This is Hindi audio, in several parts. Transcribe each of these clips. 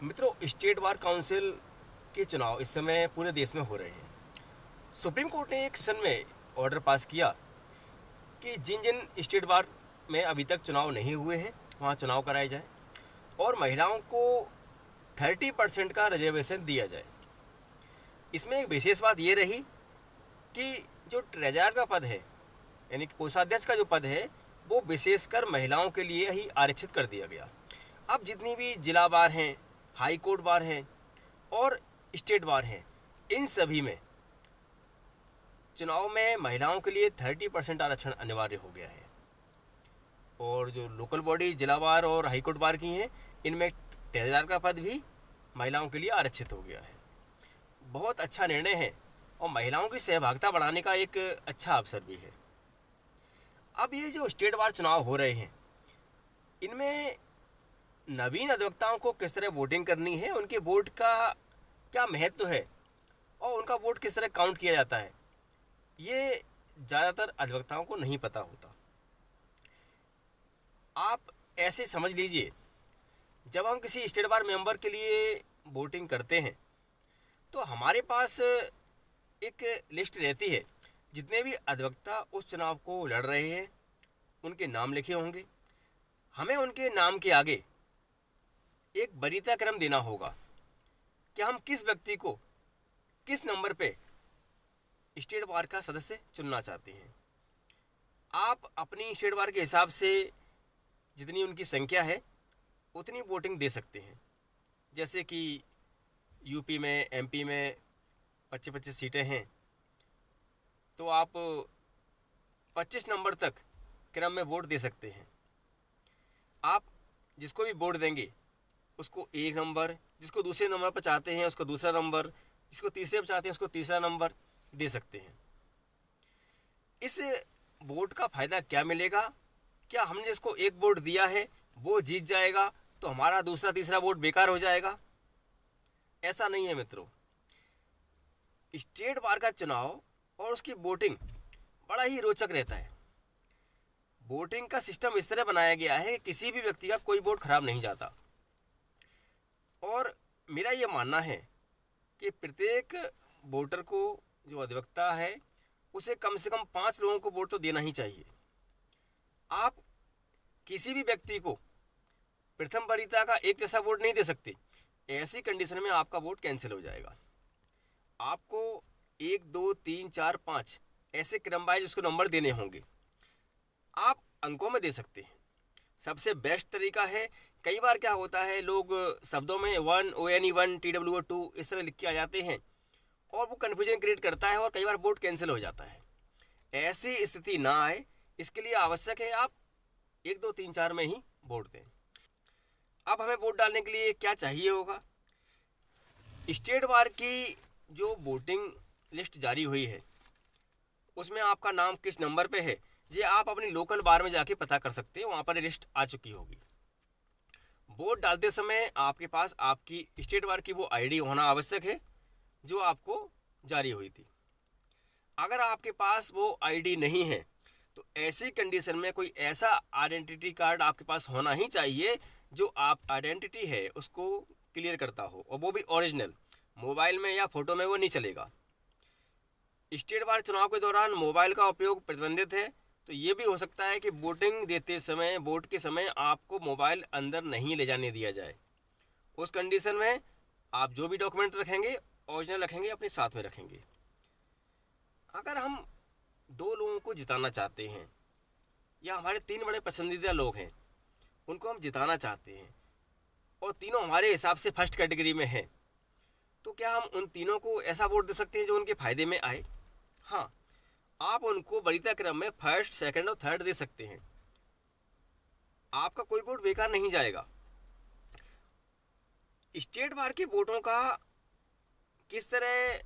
मित्रों, स्टेट बार काउंसिल के चुनाव इस समय पूरे देश में हो रहे हैं। सुप्रीम कोर्ट ने एक सन में ऑर्डर पास किया कि जिन जिन स्टेट बार में अभी तक चुनाव नहीं हुए हैं वहाँ चुनाव कराए जाए और महिलाओं को 30% का रिजर्वेशन दिया जाए। इसमें एक विशेष बात ये रही कि जो ट्रेजरर का पद है यानी कि कोषाध्यक्ष का जो पद है वो विशेषकर महिलाओं के लिए ही आरक्षित कर दिया गया। अब जितनी भी जिला बार हैं, हाई कोर्ट बार हैं और स्टेट बार हैं, इन सभी में चुनाव में महिलाओं के लिए 30% आरक्षण अनिवार्य हो गया है। और जो लोकल बॉडी जिला बार और हाई कोर्ट बार की हैं, इनमें ट्रेजरर का पद भी महिलाओं के लिए आरक्षित हो गया है। बहुत अच्छा निर्णय है और महिलाओं की सहभागिता बढ़ाने का एक अच्छा अवसर भी है। अब ये जो स्टेट बार चुनाव हो रहे हैं, इनमें नवीन अधिवक्ताओं को किस तरह वोटिंग करनी है, उनके वोट का क्या महत्व है और उनका वोट किस तरह काउंट किया जाता है, ये ज़्यादातर अधिवक्ताओं को नहीं पता होता। आप ऐसे समझ लीजिए, जब हम किसी स्टेट बार मेंबर के लिए वोटिंग करते हैं तो हमारे पास एक लिस्ट रहती है। जितने भी अधिवक्ता उस चुनाव को लड़ रहे हैं उनके नाम लिखे होंगे। हमें उनके नाम के आगे एक वरीयता क्रम देना होगा कि हम किस व्यक्ति को किस नंबर पे स्टेट बार का सदस्य चुनना चाहते हैं। आप अपनी स्टेट बार के हिसाब से जितनी उनकी संख्या है उतनी वोटिंग दे सकते हैं। जैसे कि यूपी में, एमपी में 25-25 सीटें हैं तो आप 25 नंबर तक क्रम में वोट दे सकते हैं। आप जिसको भी वोट देंगे उसको एक नंबर, जिसको दूसरे नंबर पर चाहते हैं उसको दूसरा नंबर, जिसको तीसरे पर चाहते हैं उसको तीसरा नंबर दे सकते हैं। इस वोट का फ़ायदा क्या मिलेगा? क्या हमने जिसको एक वोट दिया है वो जीत जाएगा तो हमारा दूसरा तीसरा वोट बेकार हो जाएगा? ऐसा नहीं है मित्रों। स्टेट बार का चुनाव और उसकी वोटिंग बड़ा ही रोचक रहता है। वोटिंग का सिस्टम इस तरह बनाया गया है कि किसी भी व्यक्ति का कोई वोट खराब नहीं जाता। और मेरा ये मानना है कि प्रत्येक वोटर को, जो अधिवक्ता है, उसे कम से कम 5 लोगों को वोट तो देना ही चाहिए। आप किसी भी व्यक्ति को प्रथम वरीयता का एक जैसा वोट नहीं दे सकते। ऐसी कंडीशन में आपका वोट कैंसिल हो जाएगा। आपको 1, 2, 3, 4, 5 ऐसे क्रम वाइज उसको नंबर देने होंगे। आप अंकों में दे सकते हैं। सबसे बेस्ट तरीका है, कई बार क्या होता है, लोग शब्दों में 1, ONE1, TWO2 इस तरह लिख के आ जाते हैं और वो कन्फ्यूजन क्रिएट करता है और कई बार वोट कैंसिल हो जाता है। ऐसी स्थिति ना आए, इसके लिए आवश्यक है आप 1, 2, 3, 4 में ही वोट दें। अब हमें वोट डालने के लिए क्या चाहिए होगा? स्टेट बार की जो वोटिंग लिस्ट जारी हुई है उसमें आपका नाम किस नंबर पे है ये आप अपनी लोकल बार में जाके पता कर सकते हैं। वहाँ पर लिस्ट आ चुकी होगी। वोट डालते समय आपके पास आपकी स्टेट बार की वो आईडी होना आवश्यक है जो आपको जारी हुई थी। अगर आपके पास वो आईडी नहीं है तो ऐसी कंडीशन में कोई ऐसा आइडेंटिटी कार्ड आपके पास होना ही चाहिए जो आप आइडेंटिटी है उसको क्लियर करता हो, और वो भी ओरिजिनल। मोबाइल में या फोटो में वो नहीं चलेगा। स्टेट बार चुनाव के दौरान मोबाइल का उपयोग प्रतिबंधित है, तो ये भी हो सकता है कि वोटिंग देते समय, वोट के समय आपको मोबाइल अंदर नहीं ले जाने दिया जाए। उस कंडीशन में आप जो भी डॉक्यूमेंट रखेंगे ओरिजिनल रखेंगे, अपने साथ में रखेंगे। अगर हम 2 लोगों को जिताना चाहते हैं या हमारे 3 बड़े पसंदीदा लोग हैं उनको हम जिताना चाहते हैं और तीनों हमारे हिसाब से फर्स्ट कैटेगरी में हैं, तो क्या हम उन तीनों को ऐसा वोट दे सकते हैं जो उनके फ़ायदे में आए? हाँ, आप उनको वरीयता क्रम में फर्स्ट, सेकंड और थर्ड दे सकते हैं। आपका कोई वोट बेकार नहीं जाएगा। स्टेट बार के वोटों का किस तरह,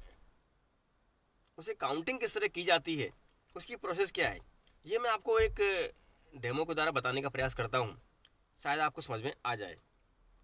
उसे काउंटिंग किस तरह की जाती है, उसकी प्रोसेस क्या है, ये मैं आपको एक डेमो के द्वारा बताने का प्रयास करता हूँ। शायद आपको समझ में आ जाए।